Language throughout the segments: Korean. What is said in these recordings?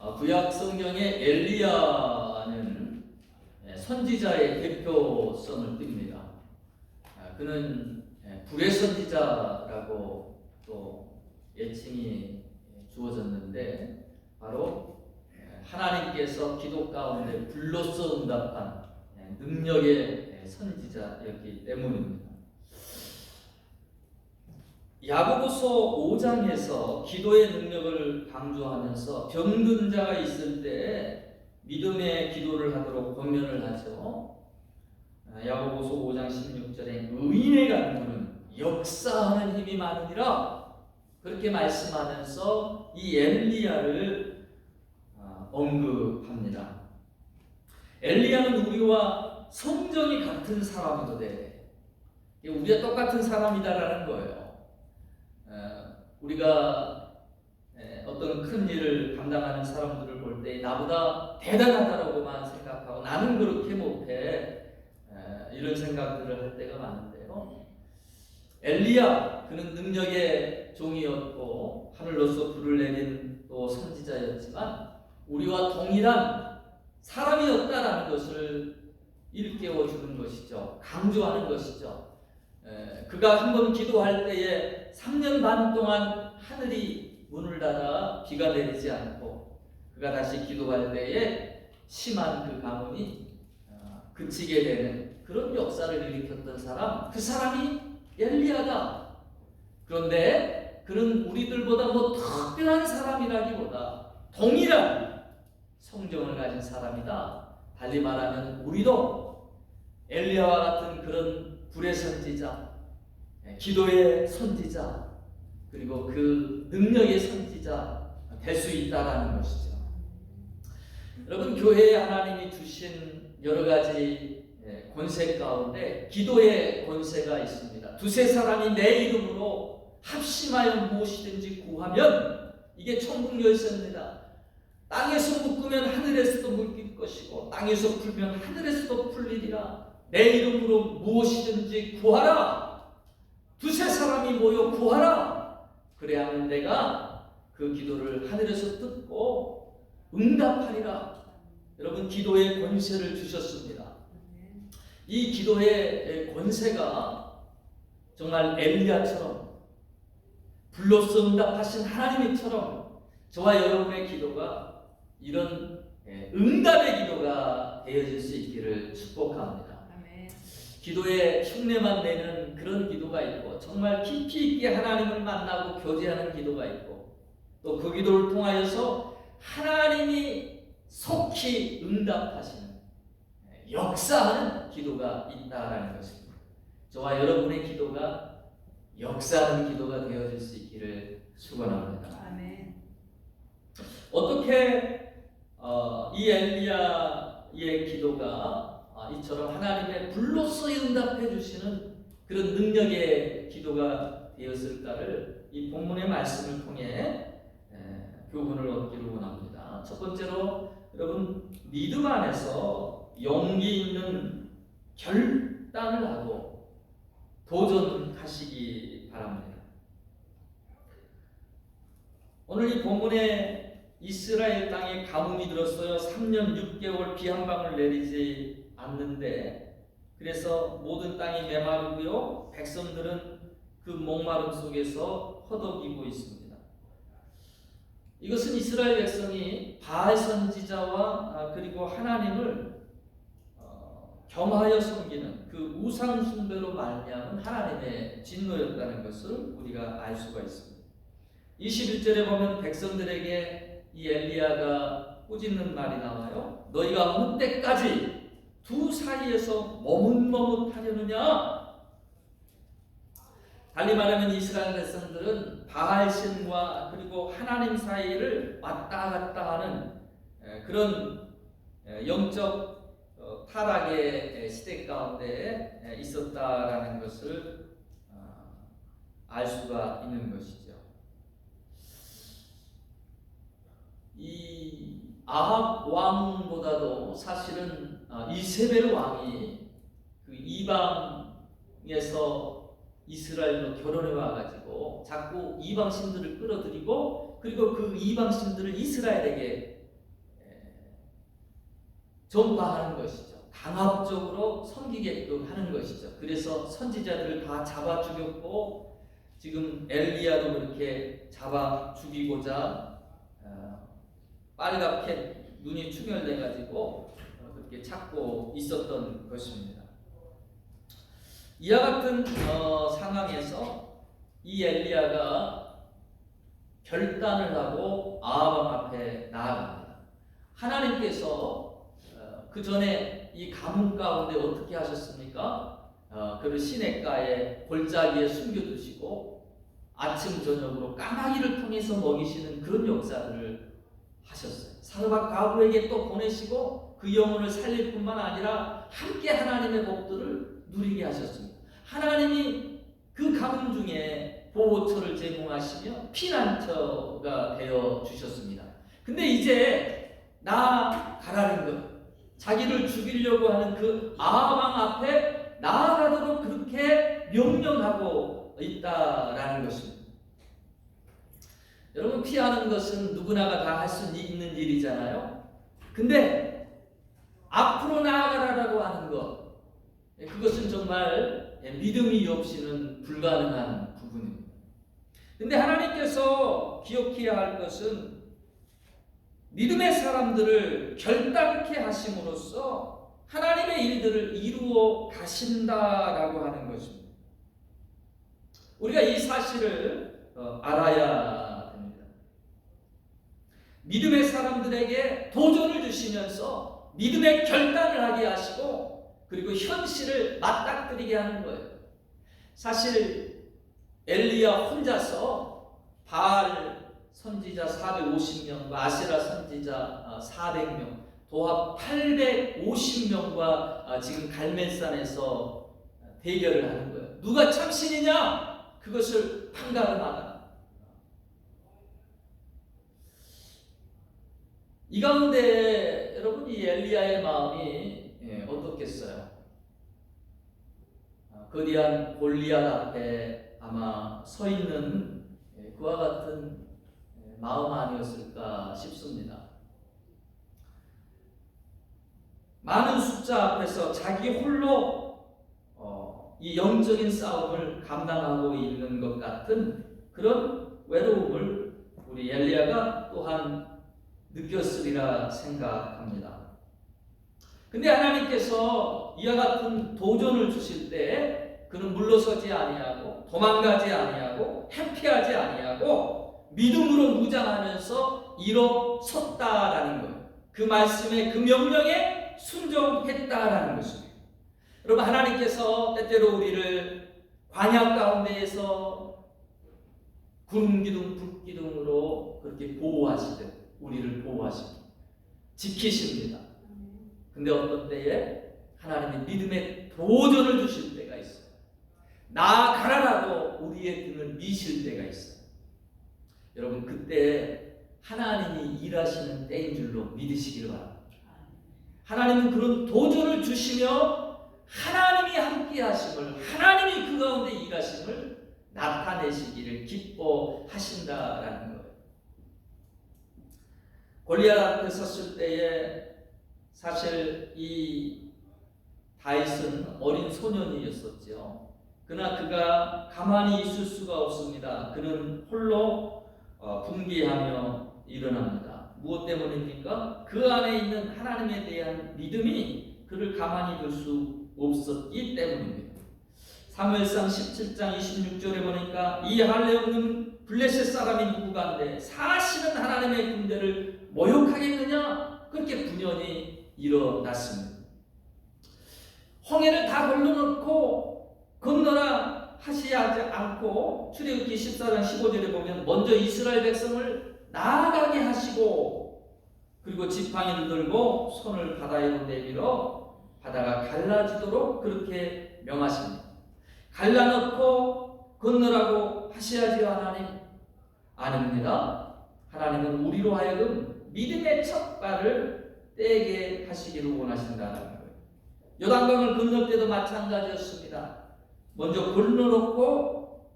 구약 성경의 엘리야는 선지자의 대표성을 띱니다. 그는 불의 선지자라고 또 예칭이 주어졌는데, 바로 하나님께서 기도 가운데 불로써 응답한 능력의 선지자였기 때문입니다. 야고보서 5장에서 기도의 능력을 강조하면서 병든 자가 있을 때 믿음의 기도를 하도록 권면을 하죠. 야고보서 5장 16절에 의인의 간구는 역사하는 힘이 많으니라, 그렇게 말씀하면서 이 엘리야를 언급합니다. 엘리야는 우리와 성정이 같은 사람인데, 우리가 똑같은 사람이다라는 거예요. 우리가 어떤 큰 일을 감당하는 사람들을 볼 때 나보다 대단하다라고만 생각하고 나는 그렇게 못해, 이런 생각들을 할 때가 많은데요. 엘리야, 그는 능력의 종이었고 하늘로서 불을 내린 또 선지자였지만 우리와 동일한 사람이었다라는 것을 일깨워 주는 것이죠. 강조하는 것이죠. 그가 한번 기도할 때에 3년 반 동안 하늘이 문을 닫아 비가 내리지 않고, 그가 다시 기도할 때에 심한 그 가뭄이 그치게 되는 그런 역사를 일으켰던 사람, 그 사람이 엘리야다. 그런데 그는 우리들보다 특별한 사람이라기보다 동일한 성정을 가진 사람이다. 달리 말하면 우리도 엘리야와 같은 그런 불의 선지자, 기도의 선지자, 그리고 그 능력의 선지자 될 수 있다라는 것이죠. 여러분, 교회에 하나님이 주신 여러 가지 권세 가운데 기도의 권세가 있습니다. 두세 사람이 내 이름으로 합심하여 무엇이든지 구하면 이게 천국 열쇠입니다. 땅에서 묶으면 하늘에서도 묶일 것이고 땅에서 풀면 하늘에서도 풀리리라. 내 이름으로 무엇이든지 구하라. 두세 사람이 모여 구하라. 그래야만 내가 그 기도를 하늘에서 듣고 응답하리라. 여러분, 기도의 권세를 주셨습니다. 이 기도의 권세가 정말 엘리야처럼 불로써 응답하신 하나님처럼 저와 여러분의 기도가 이런 응답의 기도가 되어질 수 있기를 축복합니다. 기도에 흉내만 내는 그런 기도가 있고, 정말 깊이 있게 하나님을 만나고 교제하는 기도가 있고, 또 그 기도를 통하여서 하나님이 속히 응답하시는, 역사하는 기도가 있다라는 것입니다. 저와 여러분의 기도가 역사하는 기도가 되어질 수 있기를 축원합니다. 아멘. 어떻게 이 엘리야의 기도가 이처럼 하나님의 불로써 응답해 주시는 그런 능력의 기도가 되었을까를 이 본문의 말씀을 통해 교훈을 얻기를 원합니다. 첫 번째로, 여러분, 믿음 안에서 용기 있는 결단을 하고 도전하시기 바랍니다. 오늘 이 본문에 이스라엘 땅에 가뭄이 들었어요. 3년 6개월 비 한 방울 내리지 않는데, 그래서 모든 땅이 메마르고요, 백성들은 그 목마름 속에서 허덕이고 있습니다. 이것은 이스라엘 백성이 바알 선지자와 그리고 하나님을 겸하여 섬기는 그 우상 숭배로 말미암은 하나님의 진노였다는 것을 우리가 알 수가 있습니다. 21절에 보면 백성들에게 이 엘리야가 꾸짖는 말이 나와요. 너희가 어느 때까지 두 사이에서 머뭇머뭇하려느냐? 달리 말하면 이스라엘 백성들은 바알신과 그리고 하나님 사이를 왔다 갔다 하는 그런 영적 타락의 시대 가운데 있었다라는 것을 알 수가 있는 것이죠. 이 아합 왕보다도 사실은 이세벨 왕이 그 이방에서 이스라엘로 결혼해 와가지고 자꾸 이방신들을 끌어들이고, 그리고 그 이방신들을 이스라엘에게 전파하는 것이죠. 강압적으로 섬기게끔 하는 것이죠. 그래서 선지자들을 다 잡아 죽였고 지금 엘리야도 그렇게 잡아 죽이고자 빨갛게 눈이 충혈돼 가지고 그렇게 찾고 있었던 것입니다. 이와 같은 상황에서 이 엘리야가 결단을 하고 아합 앞에 나아갑니다. 하나님께서 그 전에 이 가뭄 가운데 어떻게 하셨습니까? 그를 시냇가에 골짜기에 숨겨두시고 아침 저녁으로 까마귀를 통해서 먹이시는 그런 역사를 하셨어요. 사르밧 가부에게 또 보내시고 그 영혼을 살릴 뿐만 아니라 함께 하나님의 복들을 누리게 하셨습니다. 하나님이 그 가뭄 중에 보호처를 제공하시며 피난처가 되어 주셨습니다. 근데 이제 나아가라는 것, 자기를 죽이려고 하는 그 아합 앞에 나아가도록 그렇게 명령하고 있다라는 것입니다. 여러분, 피하는 것은 누구나가 다 할 수 있는 일이잖아요. 근데 앞으로 나아가라라고 하는 것, 그것은 정말 믿음이 없이는 불가능한 부분입니다. 근데 하나님께서 기억해야 할 것은 믿음의 사람들을 결단케 하심으로써 하나님의 일들을 이루어 가신다라고 하는 것입니다. 우리가 이 사실을 알아야 됩니다. 믿음의 사람들에게 도전을 주시면서 믿음의 결단을 하게 하시고 그리고 현실을 맞닥뜨리게 하는 거예요. 사실 엘리야 혼자서 바알 선지자 450명과 아세라 선지자 400명, 도합 850명과 지금 갈멜산에서 대결을 하는 거예요. 누가 참신이냐? 그것을 판가름하다. 이 가운데 여러분, 이 엘리야의 마음이 어떻겠어요? 거대한 골리앗 앞에 아마 서 있는 그와 같은 마음 아니었을까 싶습니다. 많은 숫자 앞에서 자기 홀로 이 영적인 싸움을 감당하고 있는 것 같은 그런 외로움을 우리 엘리야가 또한 느꼈으리라 생각합니다. 근데 하나님께서 이와 같은 도전을 주실 때 그는 물러서지 아니하고 도망가지 아니하고 회피하지 아니하고 믿음으로 무장하면서 일어섰다라는 거예요. 그 말씀에, 그 명령에 순종했다라는 것입니다. 여러분, 하나님께서 때때로 우리를 광야 가운데에서 구름기둥, 불기둥으로 그렇게 보호하시듯 우리를 보호하십니다. 지키십니다. 근데 어떤 때에 하나님이 믿음의 도전을 주실 때가 있어요. 나아가라라고 우리의 등을 미실 때가 있어요. 여러분, 그때 하나님이 일하시는 때인 줄로 믿으시길 바랍니다. 하나님은 그런 도전을 주시며 하나님이 함께 하심을, 하나님이 그 가운데 일하심을 나타내시기를 기뻐하신다라는 거예요. 골리앗 앞에 섰을 때에 사실 이 다윗은 어린 소년이었었죠. 그러나 그가 가만히 있을 수가 없습니다. 그는 홀로 분개하며 일어납니다. 무엇 때문입니까? 그 안에 있는 하나님에 대한 믿음이 그를 가만히 둘 수 없었기 때문입니다. 사무엘상 17장 26절에 보니까 이 할례 없는 블레셋 사람이 누구간데 사실은 하나님의 군대를 모욕하겠느냐? 그렇게 분연히 일어났습니다. 홍해를 다 걸러놓고 건너라 하시지 않고 출애굽기 14장 15절에 보면 먼저 이스라엘 백성을 나아가게 하시고 그리고 지팡이를 들고 손을 바다에로 내밀어 바다가 갈라지도록 그렇게 명하십니다. 갈라놓고 건너라고 하셔야지요, 하나님? 아닙니다. 하나님은 우리로 하여금 믿음의 첫 발을 떼게 하시기를 원하신다는 거예요. 요단강을 건널 때도 마찬가지였습니다. 먼저 갈라놓고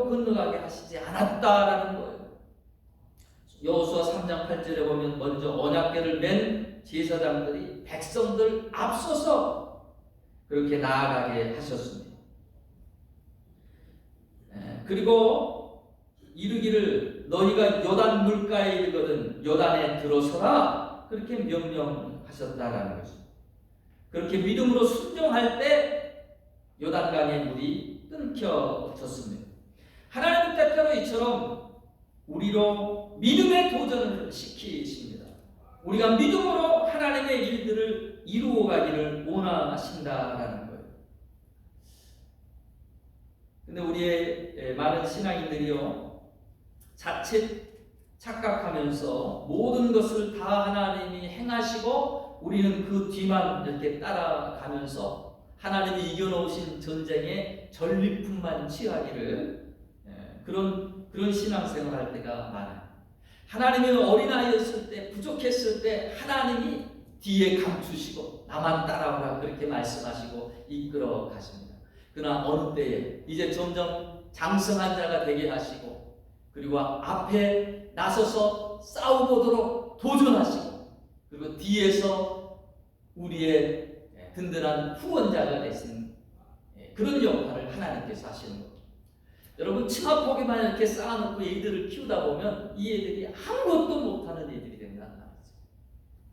건너가게 하시지 않았다라는 거예요. 여호수아 3장 8절에 보면 먼저 언약궤를 맨 제사장들이 백성들 앞서서 그렇게 나아가게 하셨습니다. 그리고 이르기를 너희가 요단 물가에 이르거든 요단에 들어서라 그렇게 명령하셨다라는 것입니다. 그렇게 믿음으로 순종할 때 요단강의 물이 끊겨졌습니다. 하나님은 때때로 이처럼 우리로 믿음의 도전을 시키십니다. 우리가 믿음으로 하나님의 일들을 이루어 가기를 원하신다라는 거예요. 근데 우리의 많은 신앙인들이요, 자칫 착각하면서 모든 것을 다 하나님이 행하시고 우리는 그 뒤만 이렇게 따라가면서 하나님이 이겨놓으신 전쟁에 전리품만 취하기를 그런 신앙생활 할 때가 많아요. 하나님은 어린아이였을 때, 부족했을 때 하나님이 뒤에 감추시고 나만 따라오라 그렇게 말씀하시고 이끌어 가십니다. 그러나 어느 때에 이제 점점 장성한 자가 되게 하시고 그리고 앞에 나서서 싸워보도록 도전하시고 그리고 뒤에서 우리의 든든한 후원자가 되신 그런 역할을 하나님께서 하시는 겁니다. 여러분 치마포기만 이렇게 쌓아놓고 애들을 키우다 보면 이 애들이 아무것도 못하는 애들이 된다는 말이죠.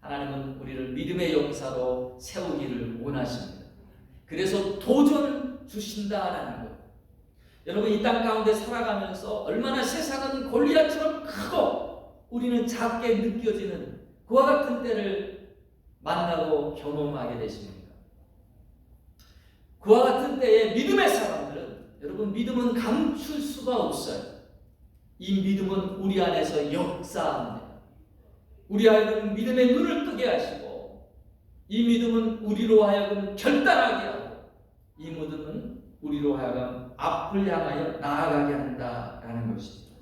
하나님은 우리를 믿음의 역사로 세우기를 원하십니다. 그래서 도전을 주신다라는 거예요. 여러분 이 땅 가운데 살아가면서 얼마나 세상은 골리앗처럼 크고 우리는 작게 느껴지는 그와 같은 때를 만나고 경험하게 되십니까? 그와 같은 때에 믿음의 사람들은 여러분 믿음은 감출 수가 없어요. 이 믿음은 우리 안에서 역사합니다. 우리 하여금 믿음의 눈을 뜨게 하시고 이 믿음은 우리로 하여금 결단하게 하고 이 믿음은 우리로 하여금 앞을 향하여 나아가게 한다라는 것입니다.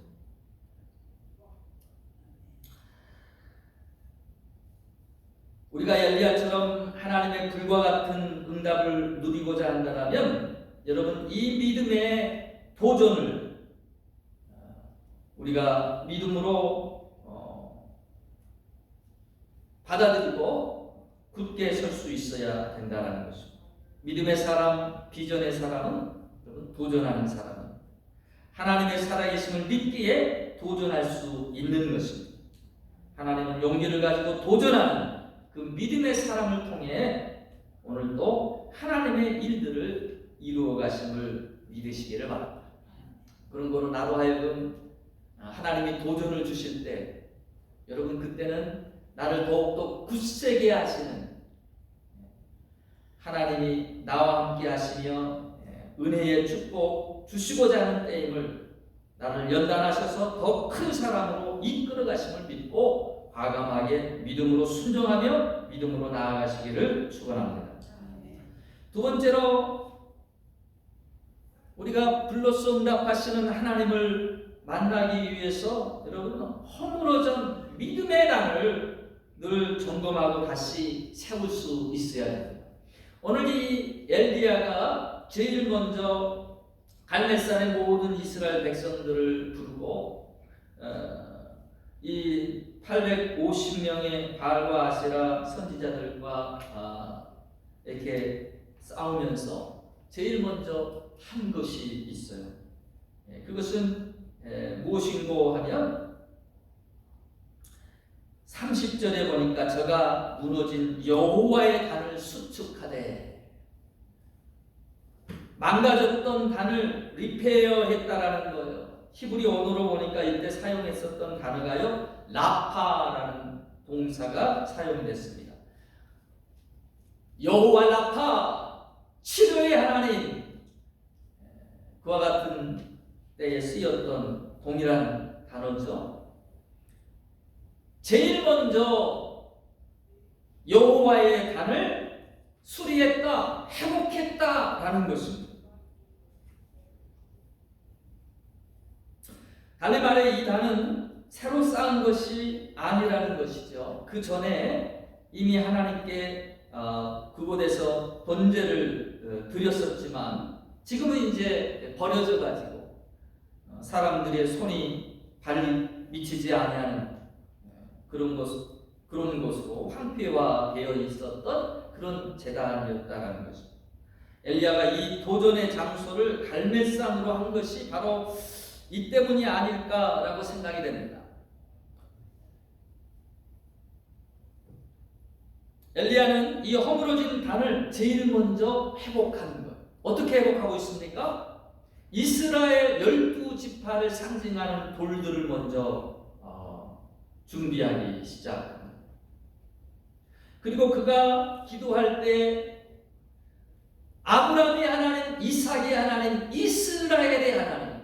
우리가 엘리야처럼 하나님의 불과 같은 응답을 누리고자 한다면 여러분 이 믿음의 도전을 우리가 믿음으로 받아들이고 굳게 설 수 있어야 된다는 것입니다. 믿음의 사람, 비전의 사람은 도전하는 사람은 하나님의 살아계심을 믿기에 도전할 수 있는 것입니다. 하나님은 용기를 가지고 도전하는 그 믿음의 사람을 통해 오늘도 하나님의 일들을 이루어 가심을 믿으시기를 바랍니다. 그런 거로 나로 하여금 하나님이 도전을 주실 때 여러분 그때는 나를 더욱더 굳세게 하시는 하나님이 나와 함께 하시며 은혜의 축복 주시고자 하는 때임을 나를 연단하셔서 더 큰 사람으로 이끌어 가심을 믿고 과감하게 믿음으로 순종하며 믿음으로 나아가시기를 축원합니다. 두 번째로 우리가 불로써 응답하시는 하나님을 만나기 위해서 여러분 허물어진 믿음의 단을 늘 점검하고 다시 세울 수 있어야 됩니다. 오늘 이 엘리야가 제일 먼저 갈멜산의 모든 이스라엘 백성들을 부르고 이 850명의 바알과 아세라 선지자들과 이렇게 싸우면서 제일 먼저 한 것이 있어요. 그것은 무엇인고 하면 30절에 보니까 저가 무너진 여호와의 단을 수축하되 망가졌던 단을 리페어했다라는 거예요. 히브리 언어로 보니까 이때 사용했었던 단어가요 라파라는 동사가 사용됐습니다. 여호와 라파 치료의 하나님 그와 같은 때에 쓰였던 동일한 단어죠. 제일 먼저 여호와의 단을 수리했다, 회복했다라는 것입니다. 다른 말에 이 단은 새로 쌓은 것이 아니라는 것이죠. 그 전에 이미 하나님께 그곳에서 번제를 드렸었지만 지금은 이제 버려져 가지고 사람들의 손이 발이 미치지 아니하는 그런 것으로 황폐화되어 있었던 그런 제단이었다라는 것입니다. 엘리야가 이 도전의 장소를 갈멜산으로 한 것이 바로 이 때문이 아닐까라고 생각이 됩니다. 엘리야는 이 허물어진 단을 제일 먼저 회복하는 거예요. 어떻게 회복하고 있습니까? 이스라엘 12지파를 상징하는 돌들을 먼저 준비하기 시작합니다. 그리고 그가 기도할 때 아브라함의 하나님, 이삭의 하나님, 이스라엘의 하나님,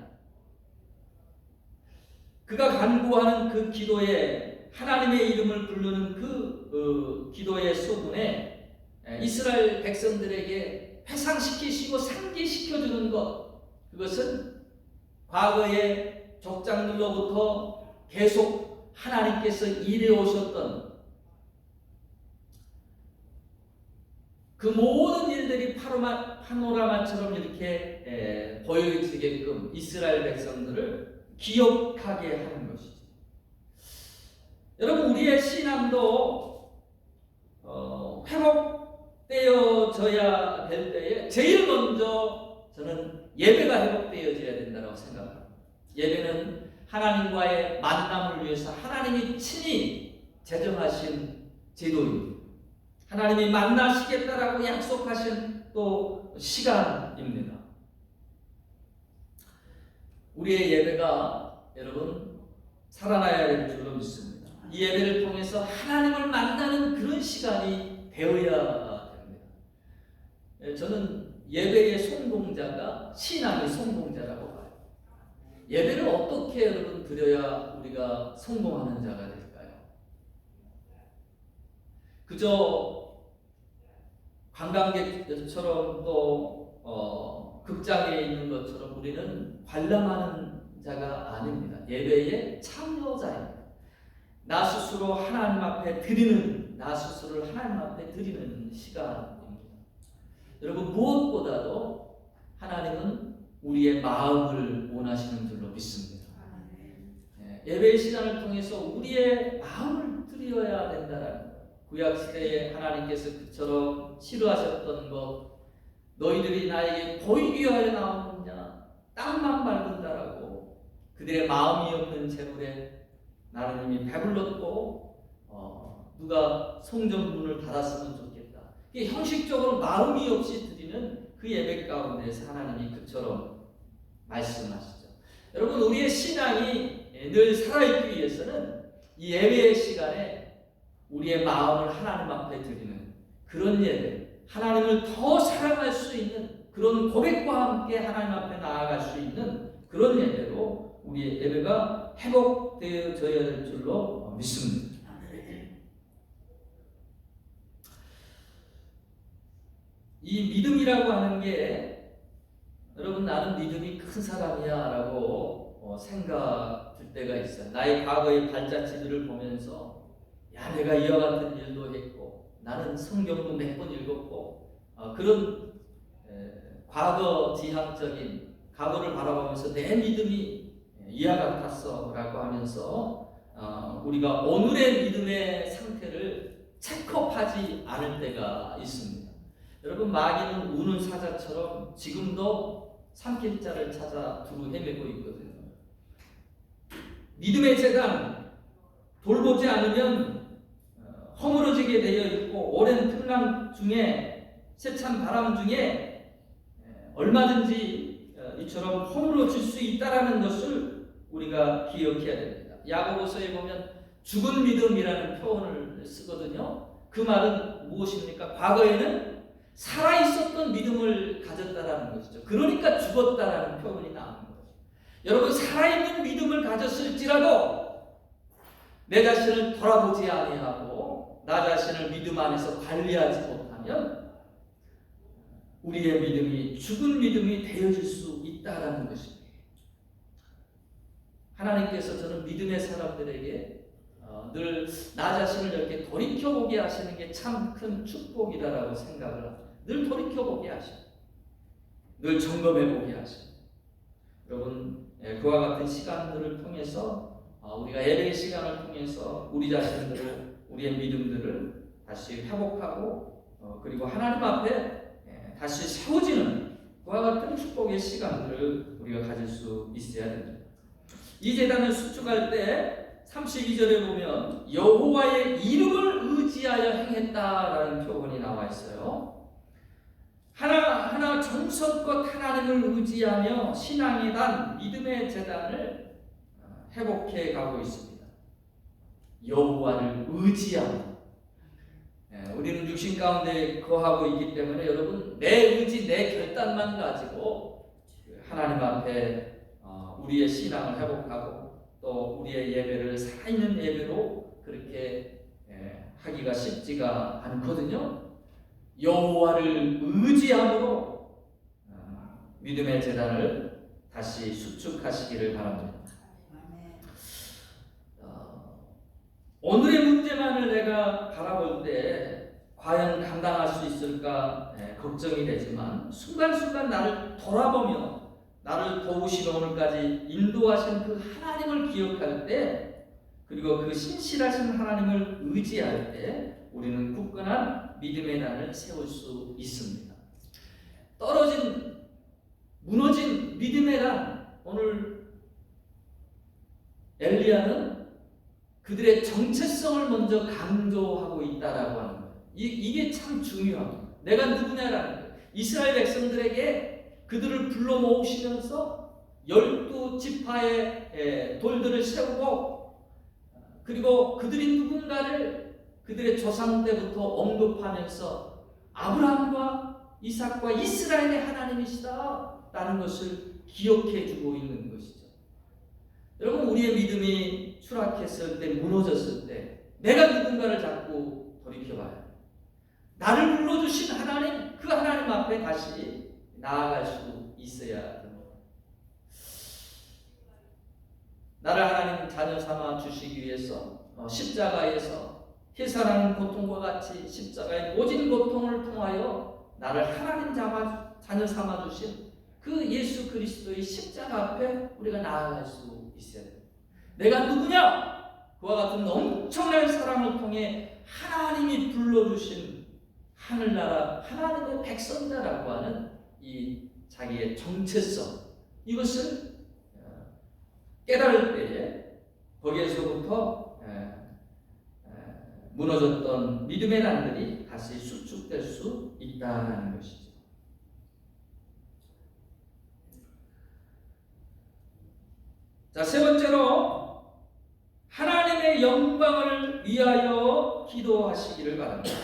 그가 간구하는 그 기도에 하나님의 이름을 부르는 그 기도의 소문에 이스라엘 백성들에게 회상시키시고 상기시켜주는 것, 그것은 과거의 족장들로부터 계속 하나님께서 일해오셨던 그 모든 일들이 파노라마처럼 이렇게 보여지게끔 이스라엘 백성들을 기억하게 하는 것이죠. 여러분, 우리의 신앙도 회복되어져야 될 때에 제일 먼저 저는 예배가 회복되어져야 된다고 생각합니다. 예배는 하나님과의 만남을 위해서 하나님이 친히 제정하신 제도입니다. 하나님이 만나시겠다라고 약속하신 또 시간입니다. 우리의 예배가 여러분 살아나야 될 줄로 믿습니다. 이 예배를 통해서 하나님을 만나는 그런 시간이 되어야 됩니다. 저는 예배의 성공자가 신앙의 성공자라고 봐요. 예배를 어떻게 여러분 드려야 우리가 성공하는 자가 될까요? 그저 관광객처럼 또 극장에 있는 것처럼 우리는 관람하는 자가 아닙니다. 예배의 참여자입니다. 나 스스로 하나님 앞에 드리는, 나 스스로를 하나님 앞에 드리는 시간입니다. 여러분, 무엇보다도 하나님은 우리의 마음을 원하시는 줄로 믿습니다. 예배의 시간을 통해서 우리의 마음을 드려야 된다는 것. 구약시대에 하나님께서 그처럼 싫어하셨던 것, 너희들이 나에게 보이기 위하여 나오느냐, 땅만 밟는다라고 그들의 마음이 없는 재물에 나는 이미 배불렀고 누가 성전문을 닫았으면 좋겠다. 이게 형식적으로 마음이 없이 드리는 그 예배 가운데서 하나님이 그처럼 말씀하시죠. 여러분, 우리의 신앙이 늘 살아있기 위해서는 이 예배의 시간에 우리의 마음을 하나님 앞에 드리는 그런 예배, 하나님을 더 사랑할 수 있는 그런 고백과 함께 하나님 앞에 나아갈 수 있는 그런 예배로 우리의 예배가 회복되어져야 될 줄로 믿습니다. 이 믿음이라고 하는 게 여러분, 나는 믿음이 큰 사람이야 라고 생각 들 때가 있어요. 나의 과거의 발자취들을 보면서 야, 내가 이와 같은 일도 했고 나는 성경도 몇 번 읽었고 그런 과거 지향적인 과거를 바라보면서 내 믿음이 이와 같았어 라고 하면서 우리가 오늘의 믿음의 상태를 체크업하지 않을 때가 있습니다. 여러분, 마귀는 우는 사자처럼 지금도 삼킬자를 찾아 두루 헤매고 있거든요. 믿음의 재단 돌보지 않으면 허물어지게 되어 있고 오랜 풍랑 중에 세찬 바람 중에 얼마든지 이처럼 허물어질 수 있다라는 것을 우리가 기억해야 됩니다. 야고보서에 보면 죽은 믿음이라는 표현을 쓰거든요. 그 말은 무엇입니까? 과거에는 살아있었던 믿음을 가졌다라는 것이죠. 그러니까 죽었다라는 표현이 나오는 거죠. 여러분, 살아있는 믿음을 가졌을지라도 내 자신을 돌아보지 아니하고 나 자신을 믿음 안에서 관리하지 못하면 우리의 믿음이 죽은 믿음이 되어질 수 있다라는 것입니다. 하나님께서 저는 믿음의 사람들에게 늘 나 자신을 이렇게 돌이켜보게 하시는 게 참 큰 축복이다라고 생각을 합니다. 늘 돌이켜보게 하시고 늘 점검해보게 하시고 여러분, 그와 같은 시간들을 통해서 우리가 예배 시간을 통해서 우리 자신들을, 우리의 믿음들을 다시 회복하고 그리고 하나님 앞에 다시 세워지는 그와 같은 축복의 시간들을 우리가 가질 수 있어야 됩니다. 이 제단을 수축할 때 32절에 보면 여호와의 이름을 의지하여 행했다라는 표현이 나와 있어요. 하나하나 정성껏 하나님을 의지하며 신앙의 단, 믿음의 제단을 회복해 가고 있습니다. 여호와를 의지하며, 우리는 육신 가운데 거하고 있기 때문에 여러분, 내 의지, 내 결단만 가지고 하나님 앞에 우리의 신앙을 회복하고 또 우리의 예배를 살아있는 예배로 그렇게 하기가 쉽지가 않거든요. 여호와를 의지함으로 믿음의 제단을 다시 수축하시기를 바랍니다. 오늘의 문제만을 내가 바라볼 때 과연 감당할 수 있을까 걱정이 되지만 순간순간 나를 돌아보며 나를 도우시며 오늘까지 인도하신 그 하나님을 기억할 때 그리고 그 신실하신 하나님을 의지할 때 우리는 굳건한 믿음의 단을 세울 수 있습니다. 무너진 믿음의 단, 오늘 엘리야는 그들의 정체성을 먼저 강조하고 있다라고 하는 거예요. 이게 참 중요합니다. 내가 누구냐라는 거예요. 이스라엘 백성들에게 그들을 불러 모으시면서 12지파의 돌들을 세우고 그리고 그들이 누군가를 그들의 조상 때부터 언급하면서 아브라함과 이삭과 이스라엘의 하나님이시다라는 것을 기억해 주고 있는 것이죠. 여러분, 우리의 믿음이 추락했을 때, 무너졌을 때 내가 누군가를 자꾸 돌이켜봐요. 나를 불러주신 하나님, 그 하나님 앞에 다시 나아갈 수 있어야 됩니다. 나를 하나님 자녀 삼아 주시기 위해서 십자가에서 해산하는 고통과 같이 십자가의 모진 고통을 통하여 나를 하나님 자녀 삼아 주신 그 예수 그리스도의 십자가 앞에 우리가 나아갈 수 있어야 됩니다. 내가 누구냐? 그와 같은 엄청난 사랑을 통해 하나님이 불러주신 하늘나라 하나님의 백성이라고 하는 이 자기의 정체성, 이것을 깨달을 때에 거기에서부터 무너졌던 믿음의 단들이 다시 수축될 수 있다는 것이죠. 자, 세 번째로 하나님의 영광을 위하여 기도하시기를 바랍니다.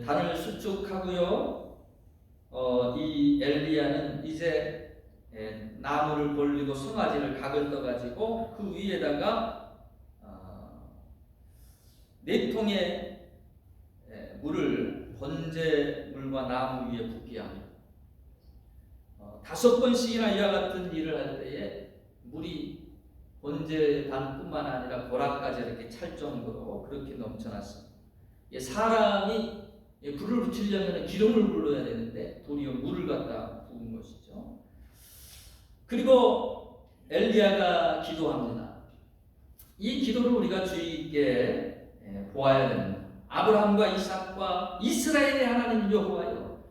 단을 수축하고요. 이 엘리야는 이제 나무를 벌리고 송아지를 각을 떠가지고 그 위에다가 4통의 물을 번제물과 나무 위에 붓게 합니다. 5번씩이나 이와 같은 일을 할 때에 물이 번제단뿐만 아니라 보라까지 이렇게 찰 정도로 그렇게 넘쳐났습니다. 사람이 불을 붙이려면 기름을 불러야 되는데 도리어 물을 갖다 부은 것이죠. 그리고 엘리야가 기도합니다. 이 기도를 우리가 주의 있게 보아야 됩니다. 아브라함과 이삭과 이스라엘의 하나님 여호와여,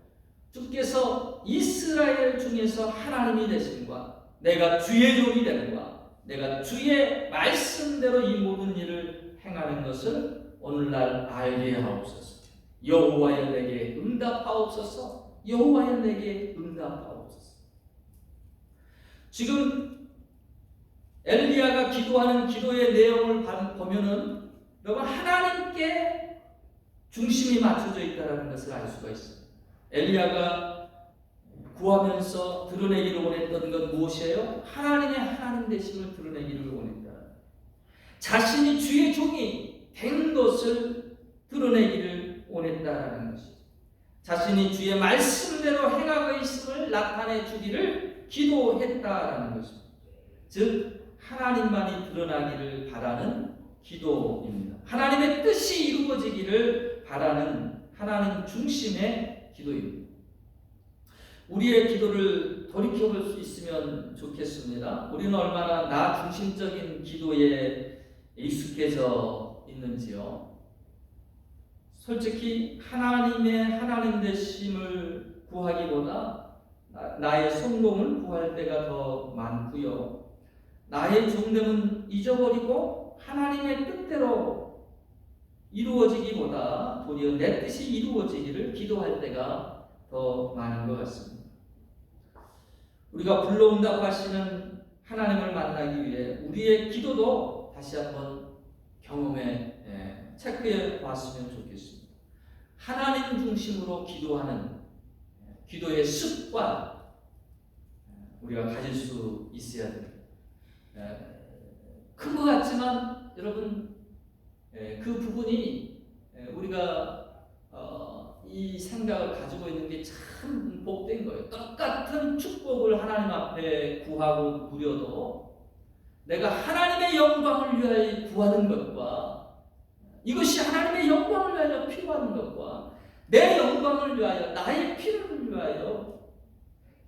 주께서 이스라엘 중에서 하나님이 되심과 내가 주의 종이 됨과 내가 주의 말씀대로 이 모든 일을 행하는 것을 오늘날 알게 하옵소서. 여호와여 내게 응답하옵소서. 여호와여 내게 응답하옵소서. 지금 엘리야가 기도하는 기도의 내용을 보면은 여러분, 하나님께 중심이 맞춰져 있다는 것을 알 수가 있어요. 엘리야가 구하면서 드러내기를 원했던 건 무엇이에요? 하나님의 하나님 되심을 드러내기를 원했다. 자신이 주의 종이 된 것을 드러내기를 원했다라는 것이죠. 자신이 주의 말씀대로 행하고 있음을 나타내 주기를 기도했다라는 것입니다. 즉 하나님만이 드러나기를 바라는 기도입니다. 하나님의 뜻이 이루어지기를 바라는 하나님 중심의 기도입니다. 우리의 기도를 돌이켜볼 수 있으면 좋겠습니다. 우리는 얼마나 나 중심적인 기도에 익숙해져 있는지요. 솔직히 하나님의 하나님 되심을 구하기보다 나의 성공을 구할 때가 더 많고요. 나의 종됨은 잊어버리고 하나님의 뜻대로 이루어지기보다 도리어 내 뜻이 이루어지기를 기도할 때가 더 많은 것 같습니다. 우리가 불러응답하시는 하나님을 만나기 위해 우리의 기도도 다시 한번 경험해 체크해 봤으면 좋겠습니다. 하나님 중심으로 기도하는 기도의 습관 우리가 가질 수 있어야 됩니다. 큰 것 같지만 여러분 그 부분이 우리가 이 생각을 가지고 있는 게 참 복된 거예요. 똑같은 축복을 하나님 앞에 구하고 누려도 내가 하나님의 영광을 위하여 구하는 것과 이것이 하나님의 영광을 위하여 필요한 것과 내 영광을 위하여 나의 필요를 위하여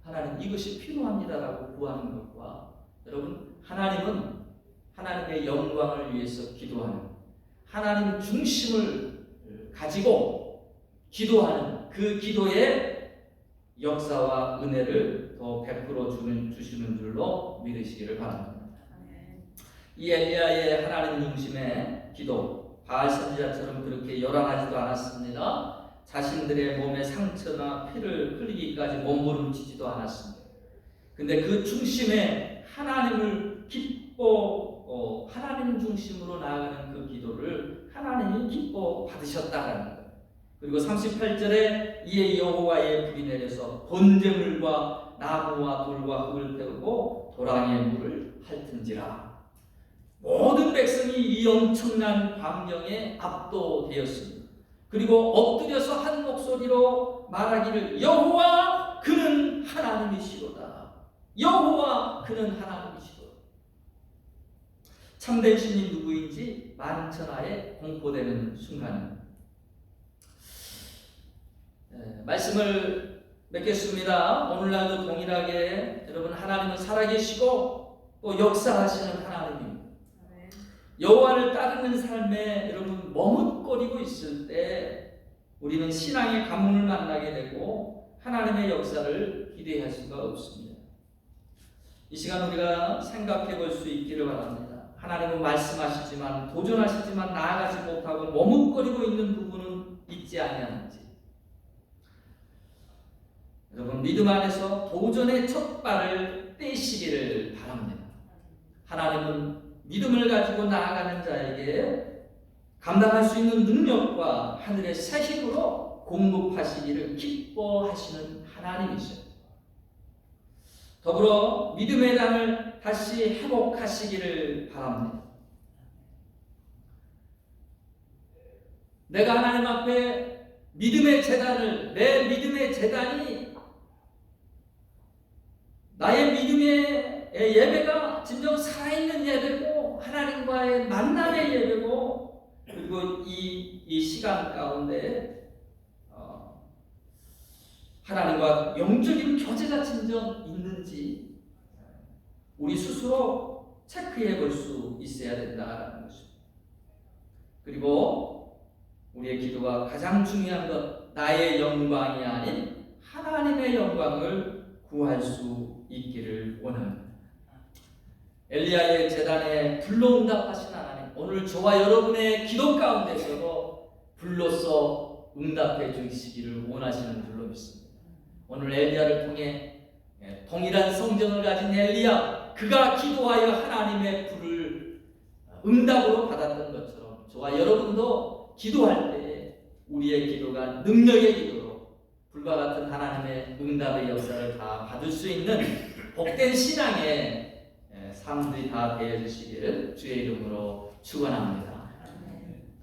하나님 이것이 필요합니다라고 구하는 것과 여러분 하나님은 하나님의 영광을 위해서 기도하는 하나님 중심을 가지고 기도하는 그 기도의 역사와 은혜를 더 베풀어 주시는 줄로 믿으시기를 바랍니다. 이 엘리야의 하나님 중심의 기도 바알 선지자처럼 그렇게 요란하지도 않았습니다. 자신들의 몸에 상처나 피를 흘리기까지 몸부림치지도 않았습니다. 근데 그 중심에 하나님을 하나님 중심으로 나아가는 그 기도를 하나님이 기뻐 받으셨다라는 거예요. 그리고 38절에 이에 여호와의 불이 내려서 번제물과 나무와 돌과 흙을 태우고 도랑의 물을 핥은지라. 모든 백성이 이 엄청난 광경에 압도되었습니다. 그리고 엎드려서 한 목소리로 말하기를 여호와 그는 하나님이시로다. 여호와 그는 하나님이시로다. 참된 신이 누구인지 만천하에 공포되는 순간입니다. 말씀을 맺겠습니다. 오늘날도 동일하게 여러분 하나님은 살아계시고 또 역사하시는 하나님입니다. 여호와를 따르는 삶에 여러분 머뭇거리고 있을 때 우리는 신앙의 가문을 만나게 되고 하나님의 역사를 기대할 수가 없습니다. 이 시간 우리가 생각해 볼 수 있기를 바랍니다. 하나님은 말씀하시지만 도전하시지만 나아가지 못하고 머뭇거리고 있는 부분은 있지 아니하는지 여러분 믿음 안에서 도전의 첫 발을 떼시기를 바랍니다. 하나님은 믿음을 가지고 나아가는 자에게 감당할 수 있는 능력과 하늘의 새 힘으로 공급하시기를 기뻐하시는 하나님이십니다. 더불어 믿음의 땅을 다시 회복하시기를 바랍니다. 내가 하나님 앞에 믿음의 제단을 내 믿음의 제단이 나의 믿음의 예배가 진정 살아있는 예배고 하나님과의 만남의 예배고 그리고 이 시간 가운데 하나님과 영적인 교제가 진정 있는지 우리 스스로 체크해 볼 수 있어야 된다는 것입니다. 그리고 우리의 기도가 가장 중요한 것 나의 영광이 아닌 하나님의 영광을 구할 수 있기를 원합니다. 엘리야의 제단에 불러응답하신 하나님 오늘 저와 여러분의 기도 가운데서도 불러서 응답해 주시기를 원하시는 줄로 믿습니다. 오늘 엘리야를 통해 동일한 성전을 가진 엘리야 그가 기도하여 하나님의 불을 응답으로 받았던 것처럼 저와 여러분도 기도할 때 우리의 기도가 능력의 기도로 불과 같은 하나님의 응답의 역사를 다 받을 수 있는 복된 신앙의 삶들이 다 되어주시기를 주의 이름으로 축원합니다.